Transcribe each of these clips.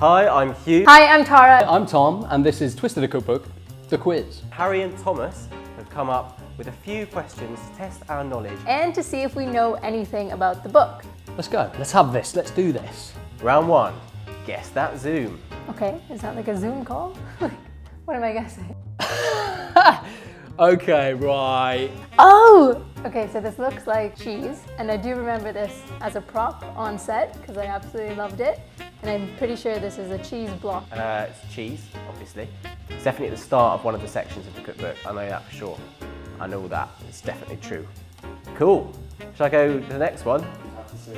Hi, I'm Hugh. Hi, I'm Tara. I'm Tom, and this is Twisted a Cookbook, the quiz. Harry and Thomas have come up with a few questions to test our knowledge And to see if we know anything about the book. Let's go. Let's have this. Let's do this. Round 1. Guess that Zoom. Okay, is that like a Zoom call? What am I guessing? Okay, right. Oh! Okay, so this looks like cheese, and I do remember this as a prop on set because I absolutely loved it. And I'm pretty sure this is a cheese block. It's cheese, obviously. It's definitely at the start of one of the sections of the cookbook. I know that for sure. I know that. It's definitely true. Cool. Shall I go to the next one? You have to say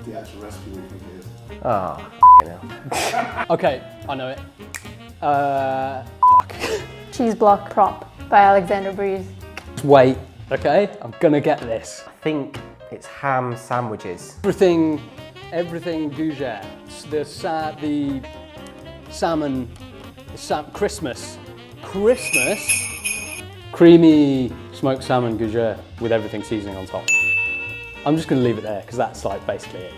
the actual recipe we think it is. Oh, f***ing hell. Okay, I know it. Fuck. Cheese block prop by Alexander Breeze. Just wait, okay? I'm gonna get this. I think it's ham sandwiches. Everything gougere. The salmon, Christmas, creamy smoked salmon gougere with everything seasoning on top. I'm just gonna leave it there because that's like basically it.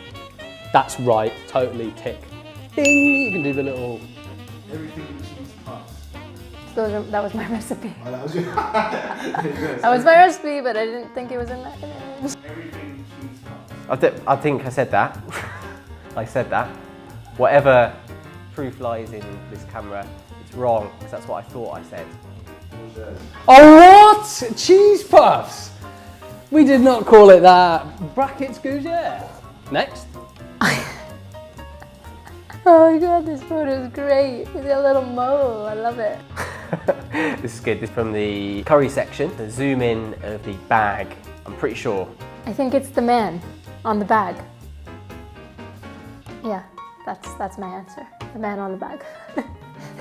That's right, totally tick. Ding, you can do the little... Everything in cheese puffs. That was my recipe. Oh, that was your... That was my recipe, but I didn't think it was in that image. Everything in cheese puffs. I think I said that. I said that. Whatever proof lies in this camera, it's wrong because that's what I thought I said. Oh, what? Cheese puffs? We did not call it that. Brackets gougere. Next. Oh my god, this photo is great. It's a little mole, I love it. This is good. This is from the curry section. The zoom in of the bag. I'm pretty sure. I think it's the man on the bag. Yeah, that's my answer. The man on the bag.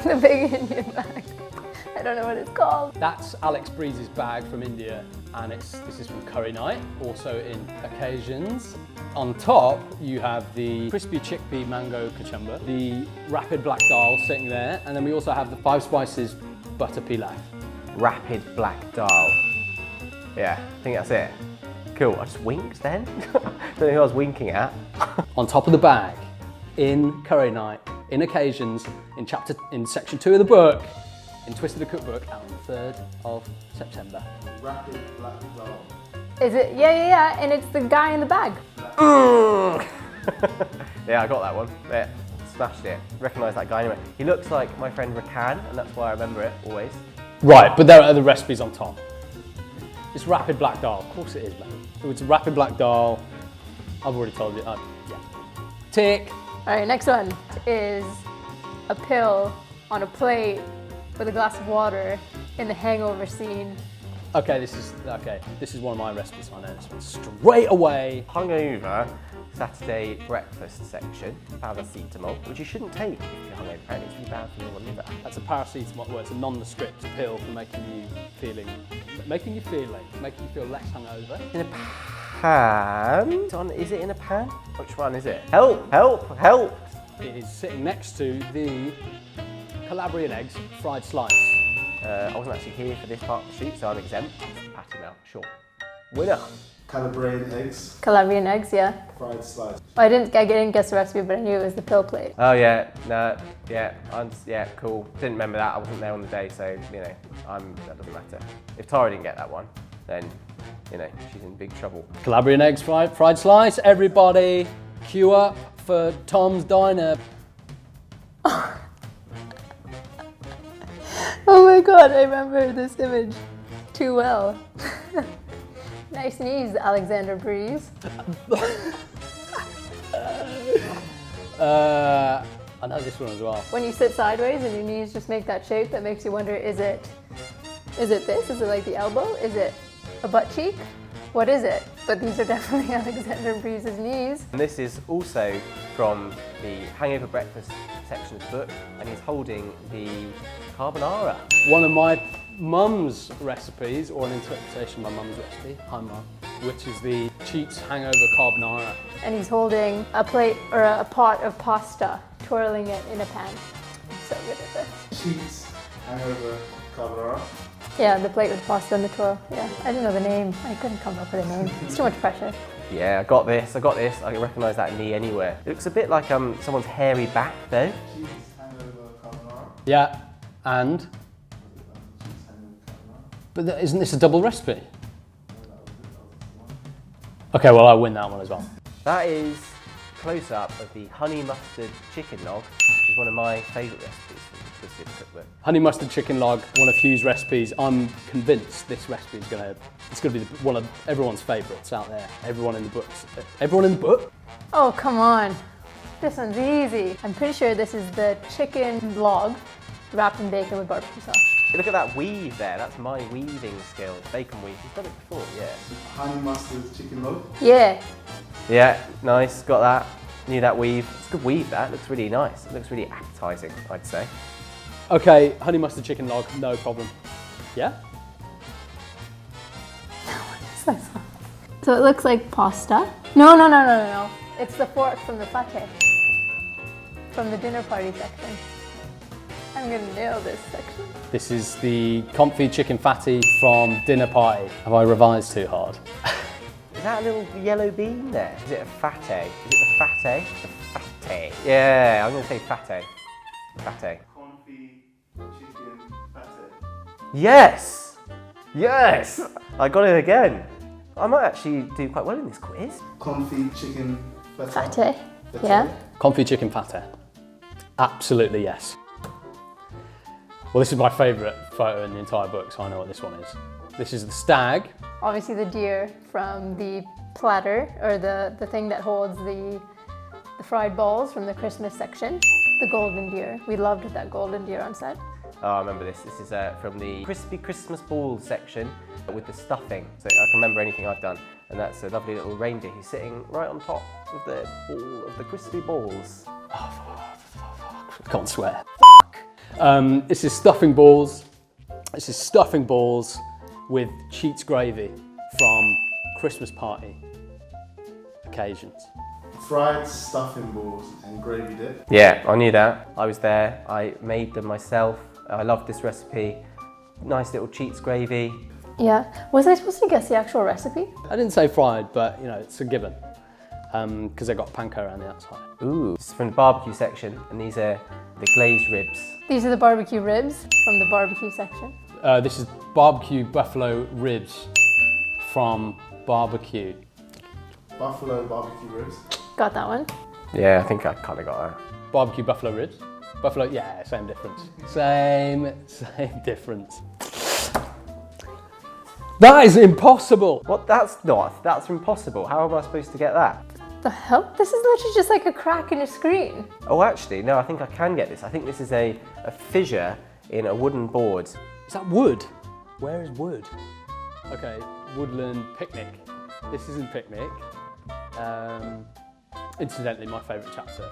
The big Indian bag. I don't know what it's called. That's Alex Breeze's bag from India, and this is from curry night, also in occasions. On top, you have the crispy chickpea mango kachumba, the rapid black dal sitting there, and then we also have the 5 spices butter pilaf. Rapid black dal. Yeah, I think that's it. Cool. I just winked then. Don't know who I was winking at. On top of the bag, in curry night, in occasions, in section 2 of the book, in Twisted a Cookbook, out on the 3rd of September. Rapid black dal. Is it? Yeah, and it's the guy in the bag. Yeah, I got that one. Yeah, smashed it. Recognise that guy anyway. He looks like my friend Rakan, and that's why I remember it always. Right, but there are other recipes on top. It's rapid black dal. Of course it is, man. It's rapid black dal. I've already told you. Yeah. Tick. All right, next one is a pill on a plate with a glass of water in the hangover scene. Okay, this is one of my recipes, so I know this one straight away. Hungover Saturday breakfast section, paracetamol, which you shouldn't take if you're hungover. Apparently it's really bad for your liver. That's a paracetamol, well, it's a nondescript pill for making you feel less hungover. In a pan? Is it in a pan? Which one is it? Help, help, help! It is sitting next to the Calabrian eggs fried slice. I wasn't actually here for this part of the shoot, so I'm exempt. Pat him out, sure. Winner. Calabrian eggs, Calabrian eggs, yeah. fried slice. I didn't guess the recipe, but I knew it was the pill plate. Oh yeah, no, yeah, cool. Didn't remember that, I wasn't there on the day, so, you know, that doesn't matter. If Tara didn't get that one, then, you know, she's in big trouble. Calabrian eggs fried slice. Everybody, queue up for Tom's Diner. Oh my god, I remember this image too well. Nice knees, Alexander Breeze. I know this one as well. When you sit sideways and your knees just make that shape, that makes you wonder, is it this? Is it like the elbow? Is it a butt cheek? What is it? But these are definitely Alexander Breeze's knees. And this is also from the hangover breakfast section of the book, and he's holding the carbonara. One of my mum's recipes, or an interpretation of my mum's recipe, hi mum, which is the Cheats Hangover Carbonara. And he's holding a plate or a pot of pasta, twirling it in a pan. I'm so good at this. Cheats hangover carbonara. Yeah, the plate with pasta and the twirl. Yeah, I didn't know the name. I couldn't come up with a name. It's too much pressure. Yeah, I got this. I recognise that knee anywhere. It looks a bit like someone's hairy back though. Cheese hangover carbonara. Yeah, and? Cheese hangover carbonara. But isn't this a double recipe? Okay, well I'll win that one as well. That is close-up of the honey mustard chicken log, which is one of my favourite recipes from the Twisted Cookbook. Honey mustard chicken log, one of Hugh's recipes. I'm convinced this recipe is gonna be one of everyone's favourites out there. Everyone in the books. Everyone in the book? Oh, come on. This one's easy. I'm pretty sure this is the chicken log wrapped in bacon with barbecue sauce. Look at that weave there. That's my weaving skill. Bacon weave. You've done it before, yeah. Honey mustard chicken log. Yeah. Yeah, nice. Got that. Knew that weave. It's a good weave. That looks really nice. It looks really appetising, I'd say. Okay, honey mustard chicken log, no problem. Yeah? So it looks like pasta. No. It's the fork from the pate. From the dinner party section. I'm gonna nail this section. This is the comfy chicken fatty from dinner party. Have I revised too hard? Is that a little yellow bean there? Is it a fate? Is it the fate? The fate. Yeah, I'm going to say fate. Fate. Confit chicken pate. Yes! Yes! I got it again. I might actually do quite well in this quiz. Confit chicken pate. Pate. Yeah. Comfy chicken fatty. Absolutely yes. Well, this is my favourite photo in the entire book, so I know what this one is. This is the stag. Obviously the deer from the platter, or the thing that holds the fried balls from the Christmas section. The golden deer. We loved that golden deer on set. Oh, I remember this. This is from the crispy Christmas balls section with the stuffing. So I can remember anything I've done. And that's a lovely little reindeer who's sitting right on top of the ball of the crispy balls. I can't swear. This is stuffing balls. This is stuffing balls with Cheats gravy from Christmas party occasions. Fried stuffing balls and gravy dip. Yeah, I knew that. I was there. I made them myself. I loved this recipe. Nice little Cheats gravy. Yeah. Was I supposed to guess the actual recipe? I didn't say fried, but you know, it's a given. Because they got panko around the outside. Ooh, this is from the barbecue section, and these are the glazed ribs. These are the barbecue ribs from the barbecue section. This is barbecue buffalo ribs from barbecue. Buffalo barbecue ribs. Got that one. Yeah, I think I kind of got that. Barbecue buffalo ribs. Buffalo, yeah, same difference. Same difference. That is impossible. What? That's not. That's impossible. How am I supposed to get that? The hell? This is literally just like a crack in a screen. Oh, actually, no, I think I can get this. I think this is a fissure in a wooden board. Is that wood? Where is wood? Okay, woodland picnic. This isn't picnic. Incidentally, my favourite chapter.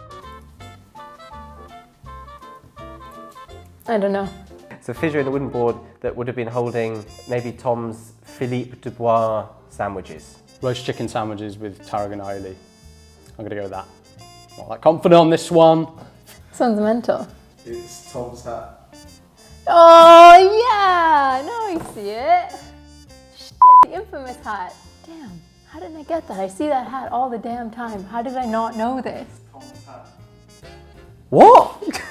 I don't know. It's a fissure in a wooden board that would have been holding maybe Tom's Philippe Dubois sandwiches. Roast chicken sandwiches with tarragon aioli. I'm gonna go with that. Not that confident on this one. Sounds mental. It's Tom's hat. Oh yeah! Now I see it. Shit, the infamous hat. Damn, how did I get that? I see that hat all the damn time. How did I not know this? Tom's hat. What?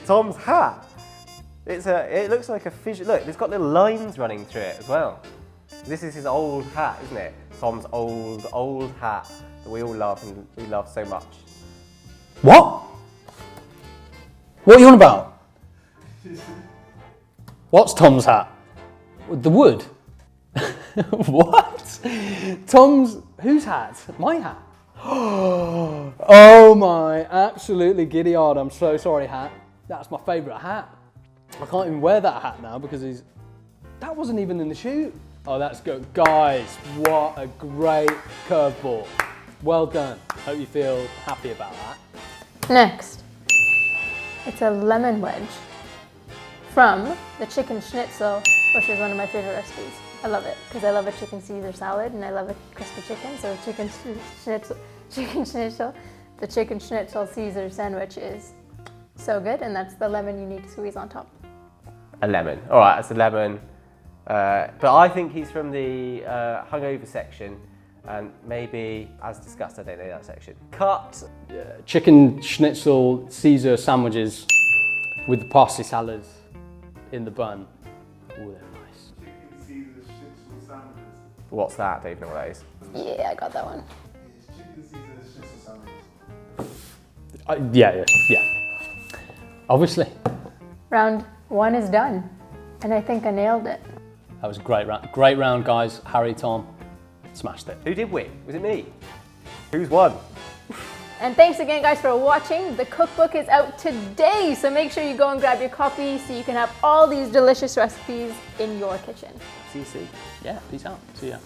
Tom's hat. It looks like a fissure. Look, it's got little lines running through it as well. This is his old hat, isn't it? Tom's old hat that we all love and we love so much. What? What are you on about? What's Tom's hat? The wood? What? Tom's, whose hat? My hat? Oh my, absolutely giddy odd. I'm so sorry, hat. That's my favourite hat. I can't even wear that hat now because that wasn't even in the shoot. Oh, that's good. Guys, what a great curveball. Well done. Hope you feel happy about that. Next, it's a lemon wedge from the chicken schnitzel, which is one of my favorite recipes. I love it because I love a chicken Caesar salad and I love a crispy chicken. So the chicken schnitzel Caesar sandwich is so good, and that's the lemon you need to squeeze on top. A lemon. All right, that's a lemon. But I think he's from the hungover section, and maybe, as discussed, I don't know that section. Cut. Chicken schnitzel Caesar sandwiches with the parsley salads in the bun. Oh, they're nice. Chicken Caesar schnitzel sandwiches. What's that? Don't even know what that is. Yeah, I got that one. It's chicken Caesar schnitzel sandwiches. Yeah. Obviously. Round 1 is done, and I think I nailed it. That was a great round. Great round, guys. Harry, Tom, smashed it. Who did win? Was it me? Who's won? And thanks again, guys, for watching. The cookbook is out today, so make sure you go and grab your copy so you can have all these delicious recipes in your kitchen. See you soon. Yeah, peace out. See ya.